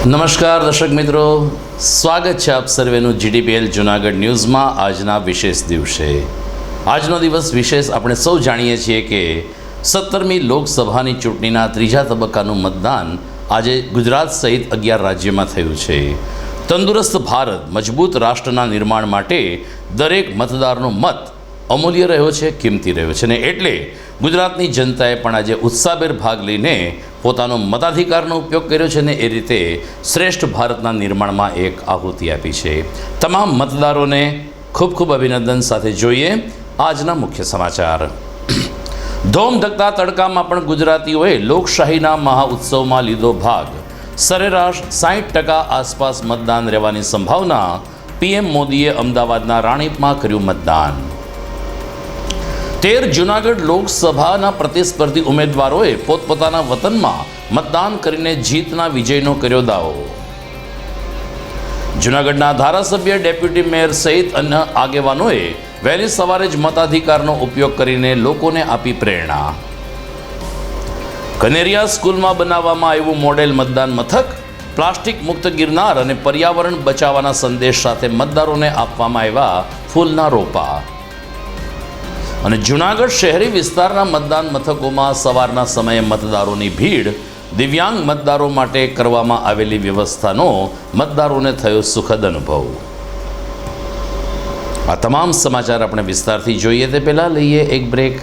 નમસ્કાર દર્શક મિત્રો, સ્વાગત છે આપ સર્વેનું GTPL જૂનાગઢ ન્યૂઝમાં આજના વિશેષ દિવસે। આજનો દિવસ વિશેષ આપણે સૌ જાણીએ છીએ કે 17મી લોકસભાની ચૂંટણીના ત્રીજા તબક્કાનું મતદાન આજે ગુજરાત સહિત 11 રાજ્યોમાં થયું છે। તંદુરસ્ત ભારત મજબૂત રાષ્ટ્રના નિર્માણ માટે દરેક મતદારનો મત અમૂલ્ય રહ્યો છે, કિંમતી રહ્યો છે, ને એટલે ગુજરાતની જનતાએ પણ આજે ઉત્સાહભેર ભાગ લઈને પોતાનો મતાધિકારનો ઉપયોગ કર્યો છે ને એ રીતે શ્રેષ્ઠ ભારતના નિર્માણમાં એક આહુતિ આપી છે। તમામ મતદારોને ખૂબ ખૂબ અભિનંદન સાથે જોઈએ આજના મુખ્ય સમાચાર। ધોમધકતા તડકામાં પણ ગુજરાતીઓએ લોકશાહીના મહાઉત્સવમાં લીધો ભાગ। સરેરાશ 60% આસપાસ મતદાન રહેવાની સંભાવના। PM મોદીએ અમદાવાદના રાણીપમાં કર્યું મતદાન। 13 જૂનાગઢ લોકસભાના પ્રતિસ્પર્ધી ઉમેદવારોએ પોતપોતાના વતનમાં મતદાન કરીને જીતના વિજયનો કર્યો દાવો। જૂનાગઢના ધારાસભ્ય, ડેપ્યુટી મેયર સહિત અન્ય આગેવાનોએ વહેલી સવારે જ મતાધિકારનો ઉપયોગ કરીને લોકોને આપી પ્રેરણા। કનેરિયા સ્કૂલમાં બનાવવામાં આવ્યું મોડેલ મતદાન મથક। પ્લાસ્ટિક મુક્ત ગિરનાર અને પર્યાવરણ બચાવવાના સંદેશ સાથે મતદારોને આપવામાં આવ્યા ફૂલના રોપા। અને જૂનાગઢ શહેરી વિસ્તારના મતદાન મથકોમાં સવારના સમયે મતદારોની ભીડ। દિવ્યાંગ મતદારો માટે કરવામાં આવેલી વ્યવસ્થાનો મતદારોને થયો સુખદ અનુભવ। આ તમામ સમાચાર આપણે વિસ્તારથી જોઈએ તે પહેલાં લઈએ એક બ્રેક।